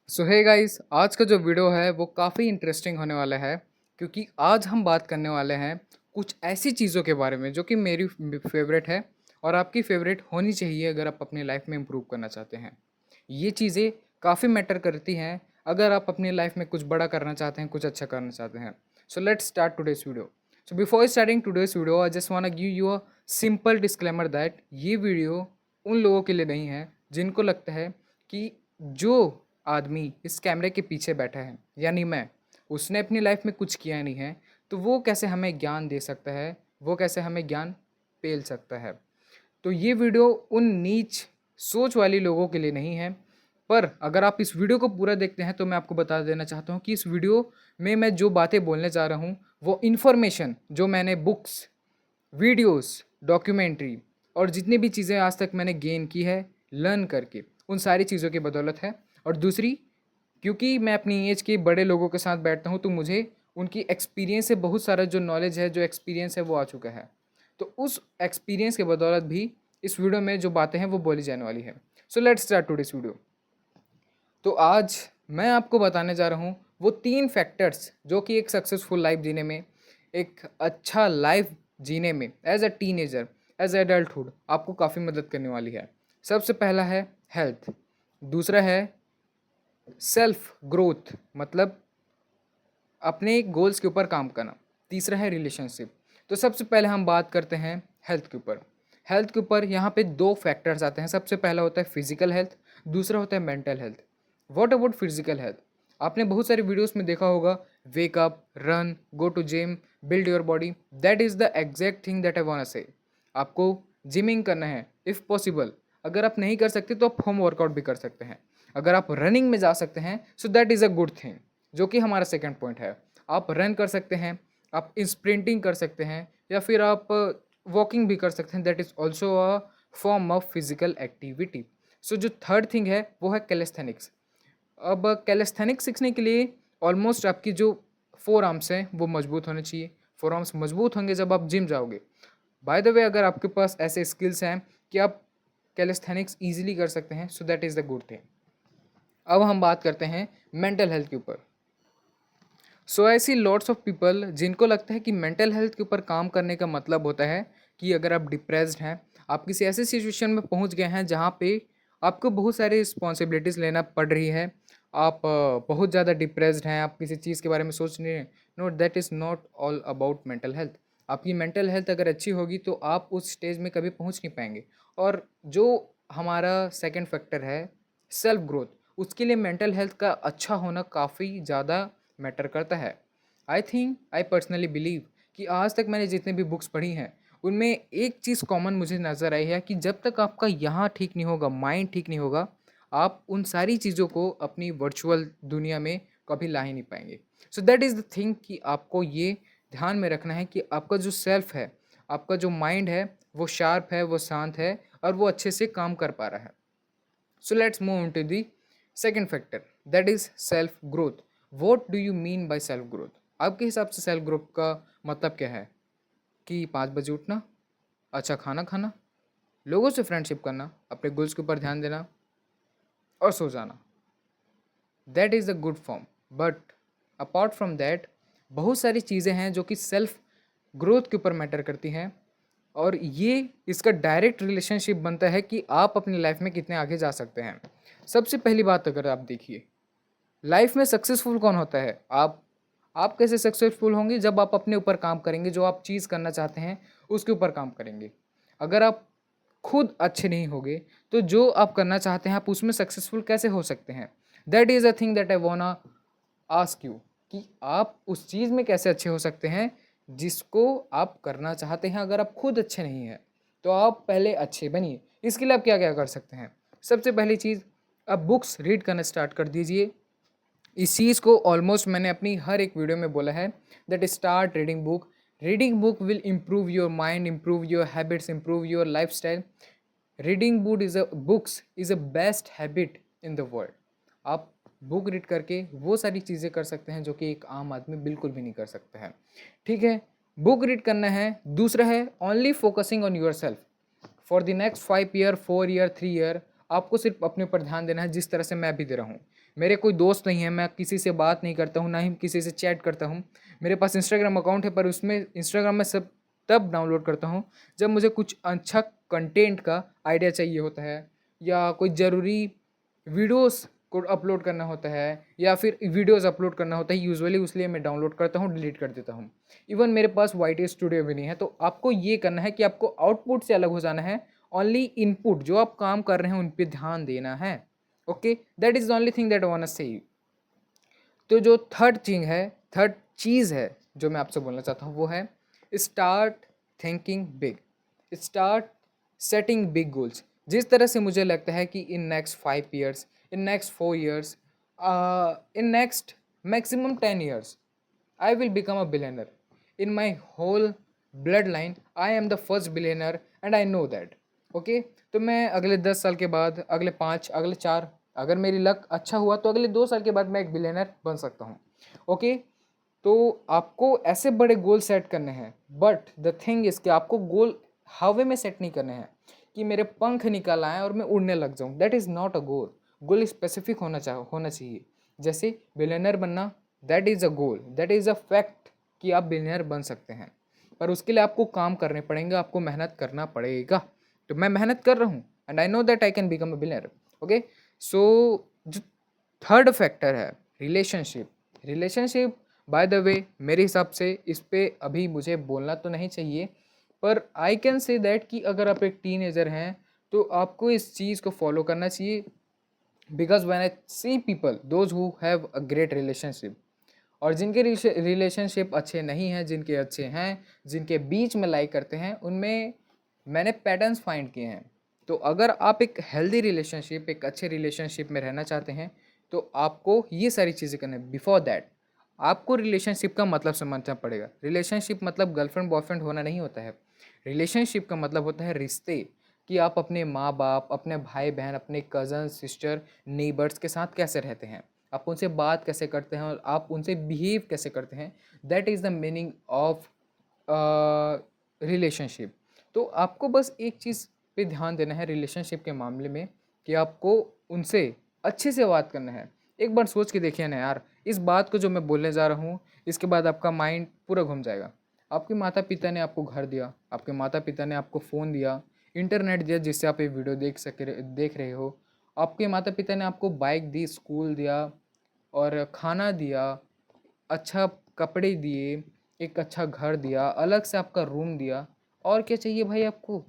सो hey guys, आज का जो वीडियो है वो काफ़ी इंटरेस्टिंग होने वाला है क्योंकि आज हम बात करने वाले हैं कुछ ऐसी चीज़ों के बारे में जो कि मेरी फेवरेट है और आपकी फेवरेट होनी चाहिए अगर आप अपनी लाइफ में इम्प्रूव करना चाहते हैं। ये चीज़ें काफ़ी मैटर करती हैं अगर आप अपनी लाइफ में कुछ बड़ा करना चाहते हैं, कुछ अच्छा करना चाहते हैं। So let's start today's video. So before starting today's video I just want give you a simple disclaimer that ये वीडियो उन लोगों के लिए नहीं है जिनको लगता है कि जो आदमी इस कैमरे के पीछे बैठा है यानी मैं, उसने अपनी लाइफ में कुछ किया नहीं है, तो वो कैसे हमें ज्ञान दे सकता है, वो कैसे हमें ज्ञान पेल सकता है। तो ये वीडियो उन नीच सोच वाली लोगों के लिए नहीं है। पर अगर आप इस वीडियो को पूरा देखते हैं तो मैं आपको बता देना चाहता हूँ कि इस वीडियो में मैं जो बातें बोलने जा रहा हूँ वो इन्फॉर्मेशन जो मैंने बुक्स, वीडियोस, डॉक्यूमेंट्री और जितनी भी चीज़ें आज तक मैंने गेन की है लर्न करके, उन सारी चीज़ों की बदौलत है। और दूसरी, क्योंकि मैं अपनी एज के बड़े लोगों के साथ बैठता हूँ तो मुझे उनकी एक्सपीरियंस से बहुत सारा जो नॉलेज है, जो एक्सपीरियंस है वो आ चुका है। तो उस एक्सपीरियंस के बदौलत भी इस वीडियो में जो बातें हैं वो बोली जाने वाली है। So let's start today's video. तो आज मैं आपको बताने जा रहा हूँ वो 3 फैक्टर्स जो कि एक सक्सेसफुल लाइफ जीने में, एक अच्छा लाइफ जीने में as a teenager, as adulthood आपको काफ़ी मदद करने वाली है। सबसे पहला है हेल्थ, दूसरा है सेल्फ ग्रोथ मतलब अपने गोल्स के ऊपर काम करना, तीसरा है रिलेशनशिप। तो सबसे पहले हम बात करते हैं हेल्थ के ऊपर। हेल्थ के ऊपर यहाँ पे 2 फैक्टर्स आते हैं। सबसे पहला होता है फिजिकल हेल्थ, दूसरा होता है mental health. What about physical health? आपने बहुत सारे वीडियोस में देखा होगा, wake up, run, go to gym, build your body. That is the exact thing that I want say. आपको जिमिंग करना है इफ़ पॉसिबल। अगर आप नहीं कर सकते तो आप होम वर्कआउट भी कर सकते हैं। अगर आप रनिंग में जा सकते हैं so that is a good thing, जो कि हमारा सेकंड पॉइंट है। आप रन कर सकते हैं, आप स्प्रिंटिंग कर सकते हैं या फिर आप वॉकिंग भी कर सकते हैं। That is also a form of physical activity. So जो थर्ड थिंग है वो है कैलिस्थेनिक्स। अब कैलिस्थेनिक्स सीखने के लिए ऑलमोस्ट आपकी जो फोर आर्म्स हैं वो मजबूत होने चाहिए। फोर आर्म्स मजबूत होंगे जब आप जिम जाओगे। बाय द वे, अगर आपके पास ऐसे स्किल्स हैं कि आप कैलिस्थेनिक्स ईजिली कर सकते हैं so that is the good thing. अब हम बात करते हैं मेंटल हेल्थ के ऊपर। सो आई सी लॉट्स ऑफ पीपल जिनको लगता है कि मेंटल हेल्थ के ऊपर काम करने का मतलब होता है कि अगर आप डिप्रेस्ड हैं, आप किसी ऐसे सिचुएशन में पहुंच गए हैं जहां पे आपको बहुत सारी रिस्पॉन्सिबिलिटीज़ लेना पड़ रही है, आप बहुत ज़्यादा डिप्रेस्ड हैं, आप किसी चीज़ के बारे में सोच रहे हैं। No, that is not all about mental health. आपकी मेंटल हेल्थ अगर अच्छी होगी तो आप उस स्टेज में कभी पहुंच नहीं पाएंगे। और जो हमारा सेकंड फैक्टर है सेल्फ ग्रोथ, उसके लिए मेंटल हेल्थ का अच्छा होना काफ़ी ज़्यादा मैटर करता है। आई पर्सनली बिलीव कि आज तक मैंने जितने भी बुक्स पढ़ी हैं उनमें एक चीज़ कॉमन मुझे नज़र आई है कि जब तक आपका यहाँ ठीक नहीं होगा, माइंड ठीक नहीं होगा, आप उन सारी चीज़ों को अपनी वर्चुअल दुनिया में कभी ला ही नहीं पाएंगे। So that is the thing कि आपको ये ध्यान में रखना है कि आपका जो सेल्फ है, आपका जो माइंड है वो शार्प है, वो शांत है और वो अच्छे से काम कर पा रहा है। So let's move into the second factor, that is self growth. What do you mean by self growth? आपके हिसाब से सेल्फ ग्रोथ का मतलब क्या है? कि 5 बजे उठना, अच्छा खाना खाना, लोगों से फ्रेंडशिप करना, अपने गोल्स के ऊपर ध्यान देना और सो जाना। That is a good form. But apart from that बहुत सारी चीज़ें हैं जो कि सेल्फ ग्रोथ के ऊपर मैटर करती हैं और ये इसका डायरेक्ट रिलेशनशिप बनता है कि आप अपनी लाइफ में कितने आगे जा सकते हैं। सबसे पहली बात अगर आप देखिए, लाइफ में सक्सेसफुल कौन होता है? आप कैसे सक्सेसफुल होंगे? जब आप अपने ऊपर काम करेंगे, जो आप चीज़ करना चाहते हैं उसके ऊपर काम करेंगे। अगर आप खुद अच्छे नहीं होगे तो जो आप करना चाहते हैं आप उसमें सक्सेसफुल कैसे हो सकते हैं? That is a thing that I वांना ask you कि आप उस चीज़ में कैसे अच्छे हो सकते हैं जिसको आप करना चाहते हैं। अगर आप खुद अच्छे नहीं हैं तो आप पहले अच्छे बनिए। इसके लिए आप क्या क्या कर सकते हैं? सबसे पहली चीज़, आप बुक्स रीड करना स्टार्ट कर दीजिए। इस चीज़ को ऑलमोस्ट मैंने अपनी हर एक वीडियो में बोला है that start reading book. Reading book will improve your mind, improve your habits, improve your life style. Reading books is a best habit in the world. आप बुक रीड करके वो सारी चीज़ें कर सकते हैं जो कि एक आम आदमी बिल्कुल भी नहीं कर सकता है। ठीक है, बुक रीड करना है। दूसरा है only focusing on your self for the next 5 year, 4 year, 3 year. आपको सिर्फ अपने ऊपर ध्यान देना है, जिस तरह से मैं भी दे रहा हूँ। मेरे कोई दोस्त नहीं है, मैं किसी से बात नहीं करता हूँ, ना ही किसी से चैट करता हूँ। मेरे पास इंस्टाग्राम अकाउंट है, पर उसमें इंस्टाग्राम में सब तब डाउनलोड करता हूँ जब मुझे कुछ अच्छा कंटेंट का आइडिया चाहिए होता है, या कोई ज़रूरी वीडियोस को अपलोड करना होता है, या फिर वीडियोस अपलोड करना होता है यूजुअली, इसलिए मैं डाउनलोड करता हूँ, डिलीट कर देता हूँ। इवन मेरे पास वाई टी स्टूडियो भी नहीं है। तो आपको ये करना है कि आपको आउटपुट से अलग हो जाना है, ओनली इनपुट जो आप काम कर रहे हैं उन पे ध्यान देना है। Okay, that is the only thing that I want to say. तो जो थर्ड चीज़ है जो मैं आपसे बोलना चाहता हूँ वो है start thinking big, start setting big goals. जिस तरह से मुझे लगता है कि in next 5 years, in next 4 years, in next maximum 10 years I will become a billionaire. In my whole blood line I am the first billionaire and I know that. Okay, तो मैं अगले 10 साल के बाद, अगले 5, अगले 4, अगर मेरी लक अच्छा हुआ तो अगले 2 साल के बाद मैं एक बिलियनर बन सकता हूँ। ओके, तो आपको ऐसे बड़े गोल सेट करने हैं, बट द थिंग इज़ कि आपको गोल हवा में सेट नहीं करने हैं कि मेरे पंख निकल आए और मैं उड़ने लग जाऊँ। That is not a goal. Goal specific होना चाहिए। जैसे बिलियनर बनना, that is a goal, that is a fact कि आप बिलियनर बन सकते हैं, पर उसके लिए आपको काम करने पड़ेंगे, आपको मेहनत करना पड़ेगा। तो मैं मेहनत कर रहा हूँ and I know that I can become a billionaire. Okay, so जो थर्ड फैक्टर है relationship. Relationship, by the way, मेरे हिसाब से इस पे अभी मुझे बोलना तो नहीं चाहिए, पर आई कैन से दैट कि अगर आप एक टीनेजर हैं तो आपको इस चीज़ को फॉलो करना चाहिए। Because when I see people those who have a great relationship, और जिनके रिलेशनशिप अच्छे नहीं हैं, जिनके अच्छे हैं, जिनके बीच में लाइक करते हैं, उनमें मैंने पैटर्न्स फाइंड किए हैं। तो अगर आप एक हेल्दी रिलेशनशिप, एक अच्छे रिलेशनशिप में रहना चाहते हैं तो आपको ये सारी चीज़ें करना है। बिफोर दैट आपको रिलेशनशिप का मतलब समझना पड़ेगा। रिलेशनशिप मतलब गर्लफ्रेंड बॉयफ्रेंड होना नहीं होता है। रिलेशनशिप का मतलब होता है रिश्ते, कि आप अपने माँ बाप, अपने भाई बहन, अपने कज़न सिस्टर, नेबर्स के साथ कैसे रहते हैं, आप उनसे बात कैसे करते हैं और आप उनसे बिहेव कैसे करते हैं। That is the meaning of relationship. तो आपको बस एक चीज़ पे ध्यान देना है रिलेशनशिप के मामले में, कि आपको उनसे अच्छे से बात करना है। एक बार सोच के देखिए ना यार, इस बात को जो मैं बोलने जा रहा हूँ, इसके बाद आपका माइंड पूरा घूम जाएगा। आपके माता पिता ने आपको घर दिया, आपके माता पिता ने आपको फ़ोन दिया, इंटरनेट दिया जिससे आप ये वीडियो देख रहे हो। आपके माता पिता ने आपको बाइक दी, स्कूल दिया और खाना दिया, अच्छा कपड़े दिए, एक अच्छा घर दिया, अलग से आपका रूम दिया। और क्या चाहिए भाई आपको?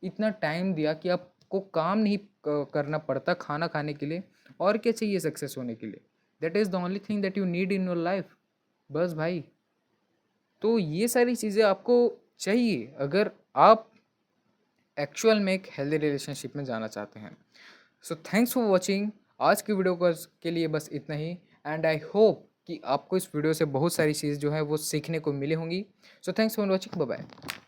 इतना टाइम दिया कि आपको काम नहीं करना पड़ता खाना खाने के लिए। और क्या चाहिए सक्सेस होने के लिए? That is the only thing that you need in your life. बस भाई, तो ये सारी चीज़ें आपको चाहिए अगर आप एक्चुअल में एक हेल्दी रिलेशनशिप में जाना चाहते हैं। सो थैंक्स फॉर वॉचिंग। आज की वीडियो के लिए बस इतना ही, एंड आई होप कि आपको इस वीडियो से बहुत सारी चीज़ जो है वो सीखने को मिली होंगी। So thanks for watching, bye bye.